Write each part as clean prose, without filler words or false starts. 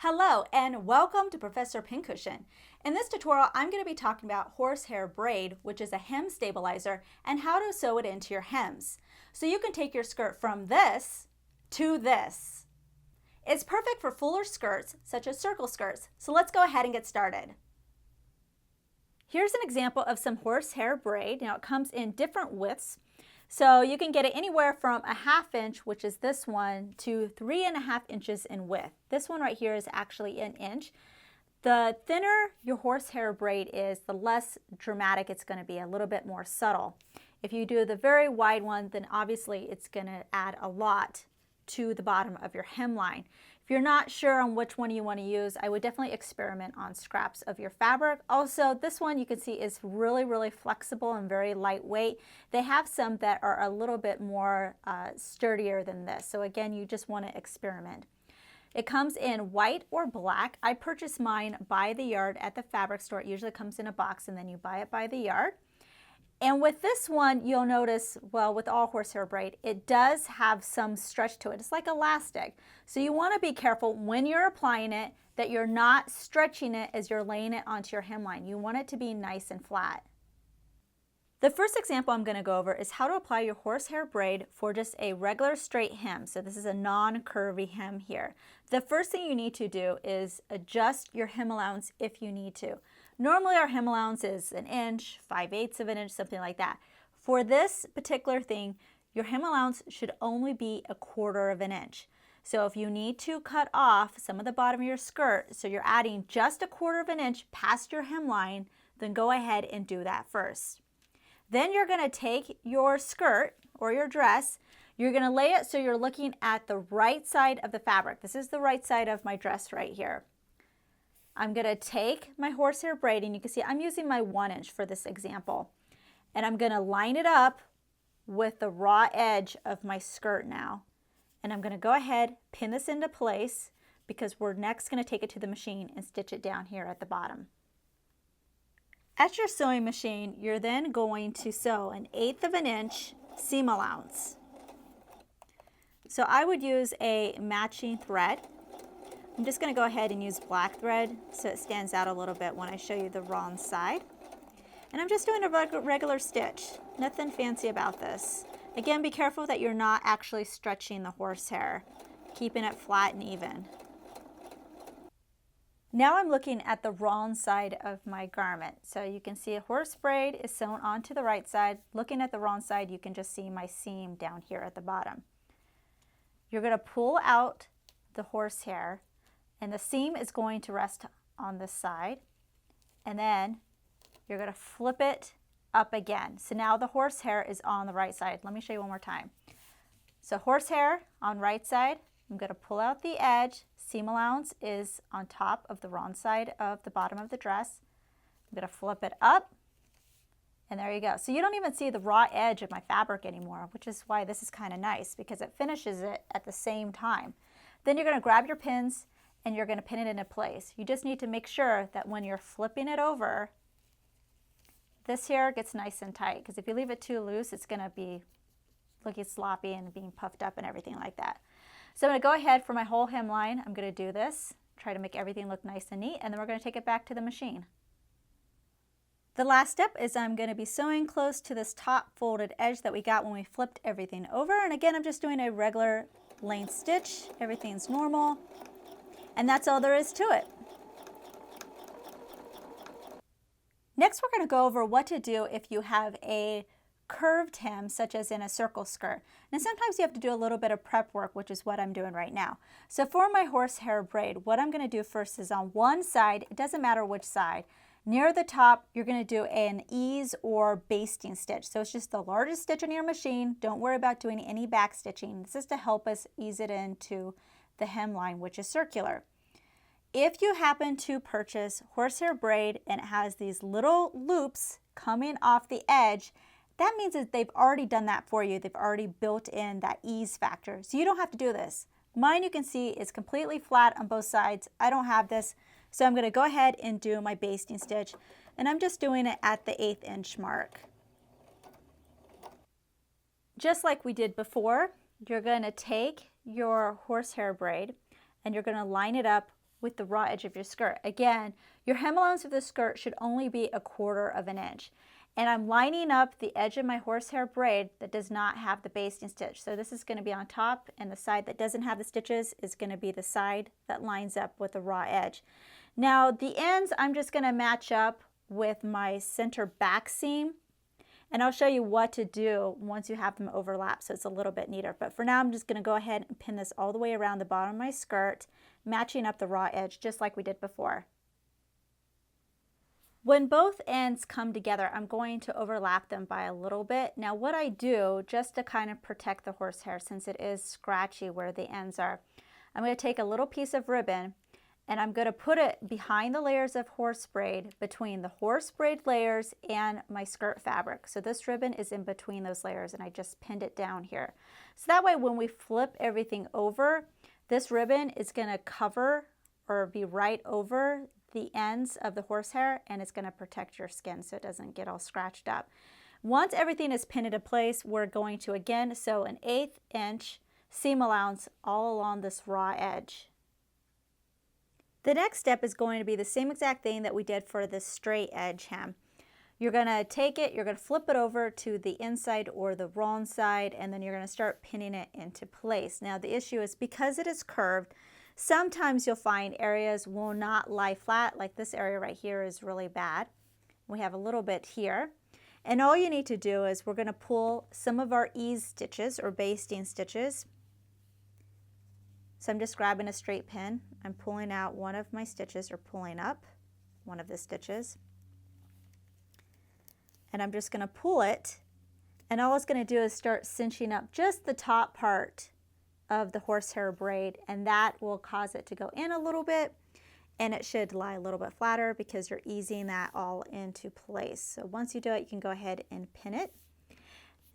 Hello and welcome to Professor Pincushion. In this tutorial, I'm going to be talking about horsehair braid, which is a hem stabilizer, and how to sew it into your hems. So you can take your skirt from this to this. It's perfect for fuller skirts, such as circle skirts. So let's go ahead and get started. Here's an example of some horsehair braid. Now it comes in different widths. So you can get it anywhere from a 1/2 inch, which is this one, to 3.5 inches in width. This one right here is actually an inch. The thinner your horsehair braid is, the less dramatic it's going to be, a little bit more subtle. If you do the very wide one, then obviously it's going to add a lot to the bottom of your hemline. If you're not sure on which one you want to use, I would definitely experiment on scraps of your fabric. Also, this one you can see is really flexible and very lightweight. They have some that are a little bit more sturdier than this. So again, you just want to experiment. It comes in white or black. I purchased mine by the yard at the fabric store. It usually comes in a box and then you buy it by the yard. And with this one, you'll notice, well, with all horsehair braid, it does have some stretch to it. It's like elastic. So you want to be careful when you're applying it that you're not stretching it as you're laying it onto your hemline. You want it to be nice and flat. The first example I'm going to go over is how to apply your horsehair braid for just a regular straight hem. So this is a non-curvy hem here. The first thing you need to do is adjust your hem allowance if you need to. Normally our hem allowance is an inch, 5/8 of an inch, something like that. For this particular thing, your hem allowance should only be 1/4 of an inch. So if you need to cut off some of the bottom of your skirt, so you're adding just 1/4 of an inch past your hemline, then go ahead and do that first. Then you're going to take your skirt or your dress, you're going to lay it so you're looking at the right side of the fabric. This is the right side of my dress right here. I'm going to take my horsehair braid, and you can see I'm using my 1 inch for this example. And I'm going to line it up with the raw edge of my skirt now. And I'm going to go ahead, pin this into place, because we're next going to take it to the machine and stitch it down here at the bottom. At your sewing machine, you're then going to sew an 1/8 of an inch seam allowance. So I would use a matching thread. I'm just going to go ahead and use black thread so it stands out a little bit when I show you the wrong side. And I'm just doing a regular stitch. Nothing fancy about this. Again, be careful that you're not actually stretching the horsehair, keeping it flat and even. Now I'm looking at the wrong side of my garment. So you can see a horse braid is sewn onto the right side. Looking at the wrong side, you can just see my seam down here at the bottom. You're going to pull out the horsehair, and the seam is going to rest on this side, and then you're going to flip it up again. So now the horsehair is on the right side. Let me show you one more time. So horsehair on right side, I'm going to pull out the edge. Seam allowance is on top of the wrong side of the bottom of the dress. I'm going to flip it up, and there you go. So you don't even see the raw edge of my fabric anymore, which is why this is kind of nice, because it finishes it at the same time. Then you're going to grab your pins and you're going to pin it into place. You just need to make sure that when you're flipping it over, this here gets nice and tight, because if you leave it too loose, it's going to be looking sloppy and being puffed up and everything like that. So I'm going to go ahead for my whole hemline. I'm going to do this, try to make everything look nice and neat, and then we're going to take it back to the machine. The last step is I'm going to be sewing close to this top folded edge that we got when we flipped everything over. And again, I'm just doing a regular length stitch. Everything's normal. And that's all there is to it. Next, we're going to go over what to do if you have a curved hem, such as in a circle skirt. And sometimes you have to do a little bit of prep work, which is what I'm doing right now. So for my horsehair braid, what I'm going to do first is on one side, it doesn't matter which side, near the top, you're going to do an ease or basting stitch. So it's just the largest stitch on your machine. Don't worry about doing any back stitching. This is to help us ease it into the hemline, which is circular. If you happen to purchase horsehair braid and it has these little loops coming off the edge, that means that they've already done that for you. They've already built in that ease factor. So you don't have to do this. Mine, you can see, is completely flat on both sides. I don't have this. So I'm going to go ahead and do my basting stitch. And I'm just doing it at the 1/8 inch mark. Just like we did before, you're going to take your horsehair braid and you're going to line it up with the raw edge of your skirt. Again, your hem allowance of the skirt should only be 1/4 of an inch. And I'm lining up the edge of my horsehair braid that does not have the basting stitch. So this is going to be on top, and the side that doesn't have the stitches is going to be the side that lines up with the raw edge. Now the ends I'm just going to match up with my center back seam, and I'll show you what to do once you have them overlap so it's a little bit neater. But for now I'm just going to go ahead and pin this all the way around the bottom of my skirt, matching up the raw edge just like we did before. When both ends come together, I'm going to overlap them by a little bit. Now what I do, just to kind of protect the horsehair since it is scratchy where the ends are, I'm going to take a little piece of ribbon and I'm going to put it behind the layers of horse braid, between the horse braid layers and my skirt fabric. So this ribbon is in between those layers and I just pinned it down here. So that way when we flip everything over, this ribbon is going to cover or be right over the ends of the horsehair, and it's going to protect your skin so it doesn't get all scratched up. Once everything is pinned into place, we're going to again sew an 1/8 inch seam allowance all along this raw edge. The next step is going to be the same exact thing that we did for the straight edge hem. You're going to take it, you're going to flip it over to the inside or the wrong side, and then you're going to start pinning it into place. Now the issue is because it is curved, sometimes you'll find areas will not lie flat, like this area right here is really bad. We have a little bit here. And all you need to do is we're going to pull some of our ease stitches or basting stitches. So I'm just grabbing a straight pin. I'm pulling out one of my stitches, or pulling up one of the stitches. And I'm just going to pull it. And all it's going to do is start cinching up just the top part of the horsehair braid, and that will cause it to go in a little bit, and it should lie a little bit flatter because you're easing that all into place. So once you do it, you can go ahead and pin it.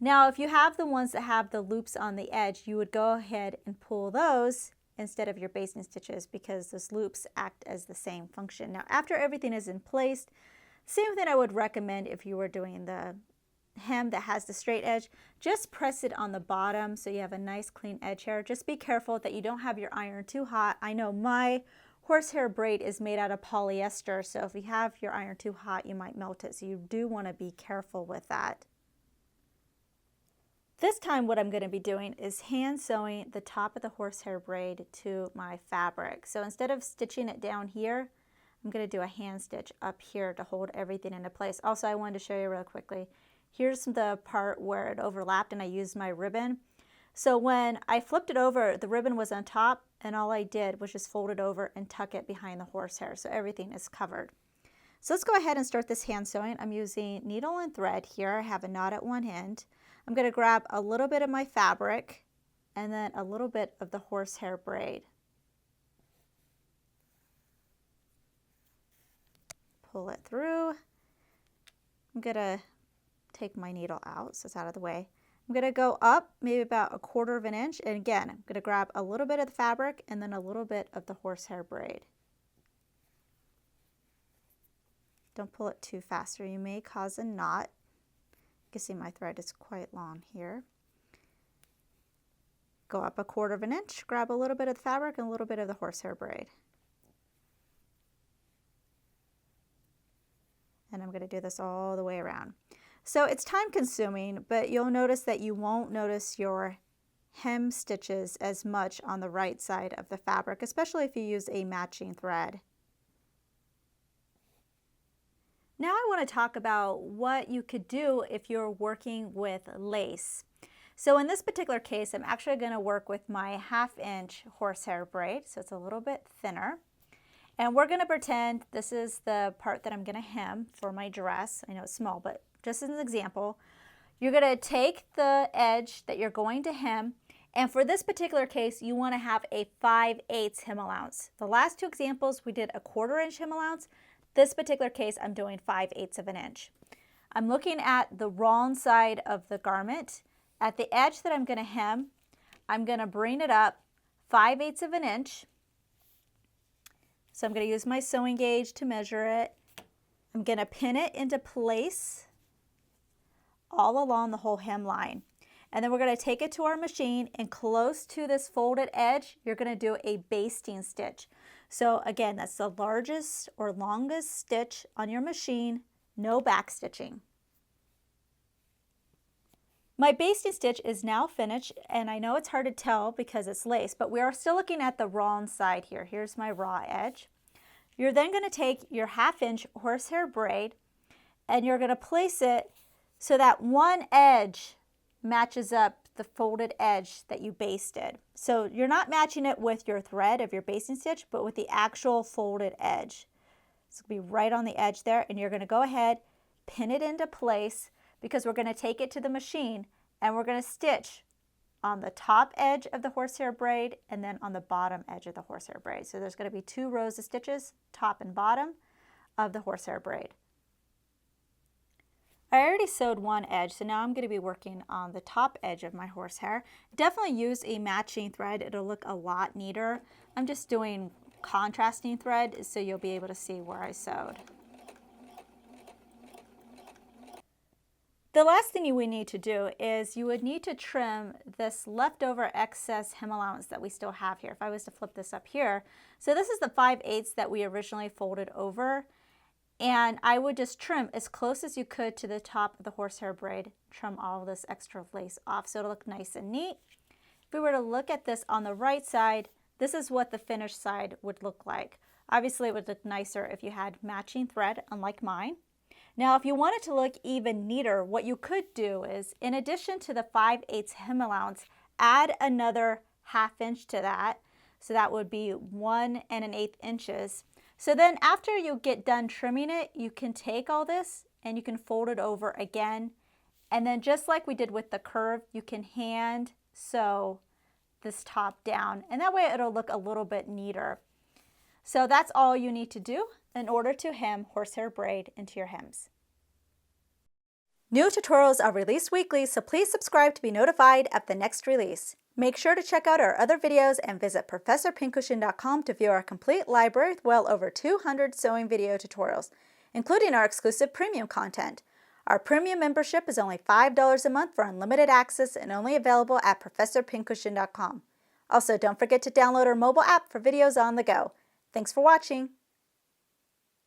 Now if you have the ones that have the loops on the edge, you would go ahead and pull those instead of your basting stitches because those loops act as the same function. Now after everything is in place, same thing I would recommend if you were doing the hem that has the straight edge, just press it on the bottom so you have a nice clean edge here. Just be careful that you don't have your iron too hot. I know my horsehair braid is made out of polyester, so if you have your iron too hot you might melt it, so you do want to be careful with that. This time what I'm going to be doing is hand sewing the top of the horsehair braid to my fabric. So instead of stitching it down here, I'm going to do a hand stitch up here to hold everything into place. Also, I wanted to show you real quickly. Here's the part where it overlapped and I used my ribbon. So when I flipped it over, the ribbon was on top, and all I did was just fold it over and tuck it behind the horsehair, so everything is covered. So let's go ahead and start this hand sewing. I'm using needle and thread here. I have a knot at one end. I'm going to grab a little bit of my fabric and then a little bit of the horsehair braid. Pull it through. I'm going to take my needle out so it's out of the way. I'm going to go up maybe about 1/4 of an inch, and again I'm going to grab a little bit of the fabric and then a little bit of the horsehair braid. Don't pull it too fast or you may cause a knot. You can see my thread is quite long here. Go up 1/4 of an inch, grab a little bit of the fabric and a little bit of the horsehair braid. And I'm going to do this all the way around. So it's time consuming, but you'll notice that you won't notice your hem stitches as much on the right side of the fabric, especially if you use a matching thread. Now I want to talk about what you could do if you're working with lace. So in this particular case, I'm actually going to work with my 1/2 inch horsehair braid, so it's a little bit thinner. And we're going to pretend this is the part that I'm going to hem for my dress. I know it's small, but just as an example, you're going to take the edge that you're going to hem, and for this particular case, you want to have a 5/8 hem allowance. The last two examples, we did a 1/4 inch hem allowance. This particular case, I'm doing 5/8 of an inch. I'm looking at the wrong side of the garment. At the edge that I'm going to hem, I'm going to bring it up 5/8 of an inch. So I'm going to use my sewing gauge to measure it. I'm going to pin it into place all along the whole hemline. And then we're going to take it to our machine, and close to this folded edge, you're going to do a basting stitch. So again, that's the largest or longest stitch on your machine, no back stitching. My basting stitch is now finished, and I know it's hard to tell because it's lace, but we are still looking at the raw side here. Here's my raw edge. You're then going to take your 1/2 inch horsehair braid and you're going to place it so that one edge matches up the folded edge that you basted. So you're not matching it with your thread of your basting stitch, but with the actual folded edge. It's going to be right on the edge there, and you're going to go ahead, pin it into place, because we're going to take it to the machine and we're going to stitch on the top edge of the horsehair braid and then on the bottom edge of the horsehair braid. So there's going to be 2 rows of stitches, top and bottom of the horsehair braid. I already sewed one edge, so now I'm going to be working on the top edge of my horsehair. Definitely use a matching thread. It'll look a lot neater. I'm just doing contrasting thread so you'll be able to see where I sewed. The last thing you would need to do is you would need to trim this leftover excess hem allowance that we still have here. If I was to flip this up here, so this is the 5/8 that we originally folded over, and I would just trim as close as you could to the top of the horsehair braid, trim all of this extra lace off so it'll look nice and neat. If we were to look at this on the right side, this is what the finished side would look like. Obviously it would look nicer if you had matching thread, unlike mine. Now, if you want it to look even neater, what you could do is, in addition to the 5/8 hem allowance, add another 1/2 inch to that. So that would be 1 1/8 inches. So then after you get done trimming it, you can take all this and you can fold it over again. And then just like we did with the curve, you can hand sew this top down. And that way it'll look a little bit neater. So that's all you need to do in order to hem horsehair braid into your hems. New tutorials are released weekly, so please subscribe to be notified of the next release. Make sure to check out our other videos and visit ProfessorPincushion.com to view our complete library with well over 200 sewing video tutorials, including our exclusive premium content. Our premium membership is only $5 a month for unlimited access and only available at ProfessorPincushion.com. Also, don't forget to download our mobile app for videos on the go. Thanks for watching.